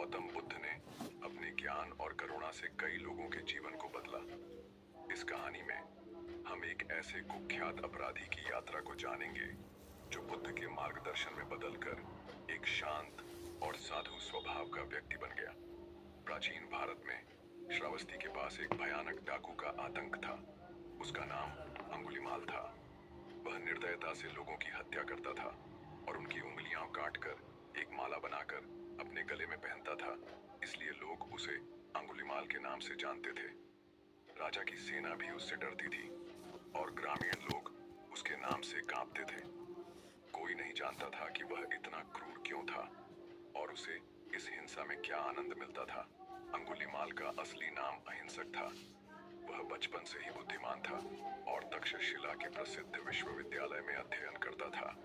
गौतम बुद्ध ने अपने ज्ञान और करुणा से कई लोगों के जीवन को बदला। इस कहानी में हम एक ऐसे कुख्यात अपराधी की यात्रा को जानेंगे जो बुद्ध के मार्गदर्शन में बदलकर एक शांत और साधु स्वभाव का व्यक्ति बन गया। प्राचीन भारत में श्रावस्ती के पास एक भयानक डाकू का आतंक था। उसका नाम अंगुलीमाल था। वह निर्दयता से लोगों की हत्या करता था और उनकी उंगलियां काटकर एक माला बनाकर अपने गले में पहनता था। इसलिए लोग उसे अंगुलीमाल के नाम से जानते थे। राजा की सेना भी उससे डरती थी और ग्रामीण लोग उसके नाम से कांपते थे। कोई नहीं जानता था कि वह इतना क्रूर क्यों था और उसे इस हिंसा में क्या आनंद मिलता था। अंगुलीमाल का असली नाम अहिंसक था। वह बचपन से ही बुद्धिमान था और तक्षशिला के प्रसिद्ध विश्वविद्यालय में अध्ययन करता था।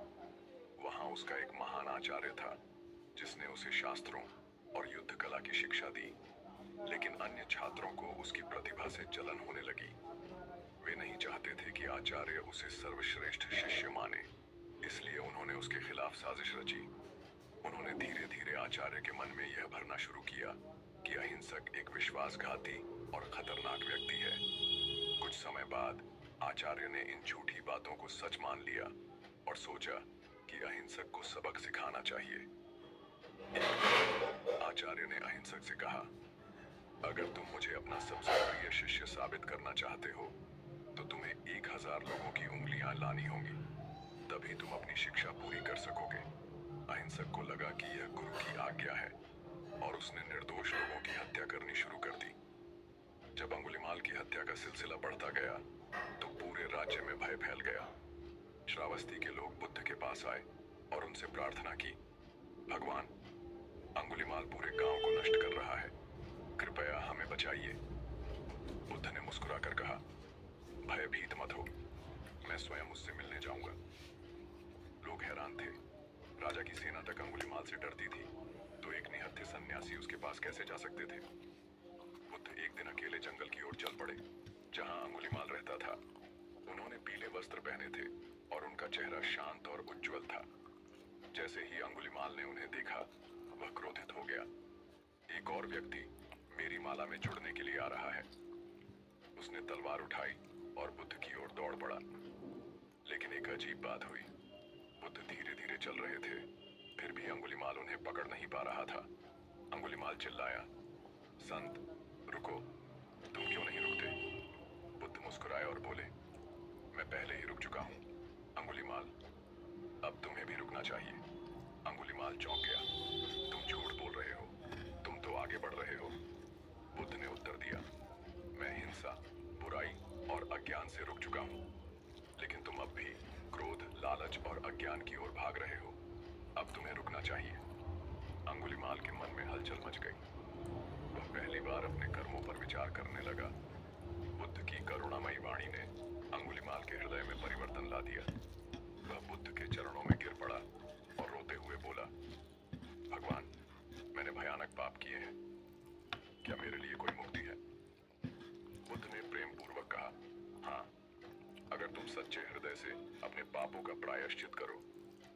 वहां उसका एक महान आचार्य था जिसने उसे शास्त्रों और युद्ध कला की शिक्षा दी। लेकिन अन्य छात्रों को उसकी प्रतिभा से जलन होने लगी। वे नहीं चाहते थे कि आचार्य उसे सर्वश्रेष्ठ शिष्य माने, इसलिए उन्होंने उसके खिलाफ साजिश रची। उन्होंने धीरे धीरे आचार्य के मन में यह भरना शुरू किया कि अहिंसक एक विश्वासघाती और खतरनाक व्यक्ति है। कुछ समय बाद आचार्य ने इन झूठी बातों को सच मान लिया और सोचा कि अहिंसक को सबक सिखाना चाहिए। आचार्य ने अहिंसक से कहा, अगर तुम मुझे अपना सबसे प्रिय शिष्य साबित करना चाहते हो तो तुम्हें 1000 लोगों की उंगलियां लानी होंगी, तभी तुम अपनी शिक्षा पूरी कर सकोगे। अहिंसक को लगा कि यह गुरु की आज्ञा है और उसने निर्दोष लोगों की हत्या करनी शुरू कर दी। जब अंगुलीमाल की हत्या का सिलसिला बढ़ता गया तो पूरे राज्य में भय फैल गया। श्रावस्ती के लोग बुद्ध के पास आए और उनसे प्रार्थना की, भगवान, अंगुलीमाल पूरे गांव को नष्ट कर रहा है, कृपया हमें बचाइए। बुद्ध ने मुस्कुराकर कहा, भयभीत मत हो, मैं स्वयं उससे मिलने जाऊंगा। लोग हैरान थे। राजा की सेना तक अंगुलीमाल से डरती थी, तो एक निहत्थे सन्यासी उसके पास कैसे जा सकते थे। बुद्ध एक दिन अकेले जंगल की ओर चल पड़े जहां अंगुलीमाल रहता था। उन्होंने पीले वस्त्र पहने थे और उनका चेहरा शांत और उज्जवल था। जैसे ही अंगुलीमाल ने उन्हें देखा, वह क्रोधित हो गया। एक और व्यक्ति मेरी माला में जुड़ने के लिए आ रहा है। उसने तलवार उठाई और बुद्ध की ओर दौड़ पड़ा। लेकिन एक अजीब बात हुई। बुद्ध धीरे धीरे चल रहे थे, फिर भी अंगुलीमाल उन्हें पकड़ नहीं पा रहा था। अंगुलीमाल चिल्लाया, संत, रुको, तुम क्यों नहीं रुकते? बुद्ध मुस्कुराए और बोले, मैं पहले ही रुक चुका हूं। अंगुलीमाल, अब तुम्हें भी रुकना चाहिए। अंगुलीमाल चौंक गया, तुम झूठ बोल रहे हो, तुम तो आगे बढ़ रहे हो। बुद्ध ने उत्तर दिया, मैं हिंसा, बुराई और अज्ञान से रुक चुका हूं, लेकिन तुम अब भी क्रोध, लालच और अज्ञान की ओर भाग रहे हो। अब तुम्हें रुकना चाहिए। अंगुलीमाल के मन में हलचल मच गई। वह पहली बार अपने कर्मों पर विचार करने लगा। बुद्ध की करुणामयी वाणी ने अंगुलीमाल के हृदय में परिवर्तन ला दिया। वह बुद्ध के चरणों में गिर पड़ा और रोते हुए बोला, भगवान, मैंने भयानक पाप किए हैं, क्या मेरे लिए कोई मुक्ति है? बुद्ध ने प्रेम पूर्वक कहा, हाँ, अगर तुम सच्चे हृदय से अपने पापों का प्रायश्चित करो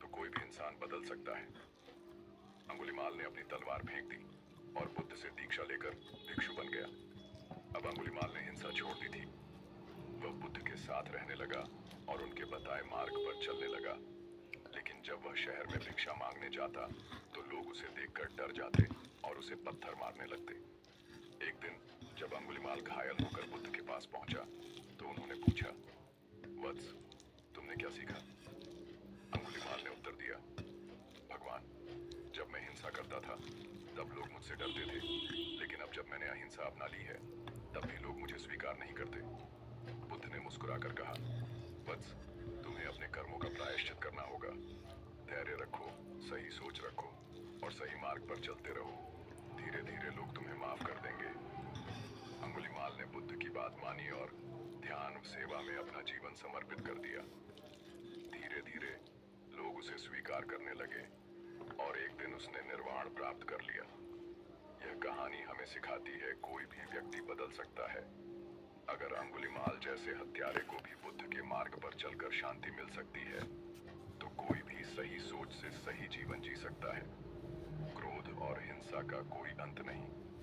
तो कोई भी इंसान बदल सकता है। अंगुलीमाल ने अपनी तलवार फेंक दी और बुद्ध से दीक्षा लेकर भिक्षु बन गया। अब अंगुलीमाल ने हिंसा छोड़ दी थी। वह बुद्ध के साथ रहने लगा और उनके बताए मार्ग पर चलने लगा। लेकिन जब वह शहर में भिक्षा मांगने जाता तो लोग उसे देखकर डर जाते और उसे पत्थर मारने लगते। एक दिन जब अंगुलीमाल घायल होकर बुद्ध के पास पहुंचा तो उन्होंने पूछा, वत्स, तुमने क्या सीखा? अंगुलीमाल ने उत्तर दिया, भगवान, जब मैं हिंसा करता था तब लोग मुझसे डरते थे, लेकिन अब जब मैंने अहिंसा अपना ली है तब भी लोग मुझे स्वीकार नहीं करते। बुद्ध ने मुस्कुराकर कहा, वत्स, तुम्हें अपने कर्मों का प्रायश्चित करना होगा। धैर्य रखो, सही सोच रखो और सही मार्ग पर चलते रहो। धीरे धीरे लोग तुम्हें माफ कर देंगे। अंगुलीमाल ने बुद्ध की बात मानी और ध्यान सेवा में अपना जीवन समर्पित कर दिया। धीरे धीरे लोग उसे स्वीकार करने लगे और एक दिन उसने निर्वाण प्राप्त कर लिया। यह कहानी हमें सिखाती है, कोई भी व्यक्ति बदल सकता है। अगर अंगुलीमाल जैसे हत्यारे को भी बुद्ध के मार्ग पर चलकर शांति मिल सकती है, तो कोई भी सही सोच से सही जीवन जी सकता है। क्रोध और हिंसा जिज्ञासा का कोई अंत नहीं।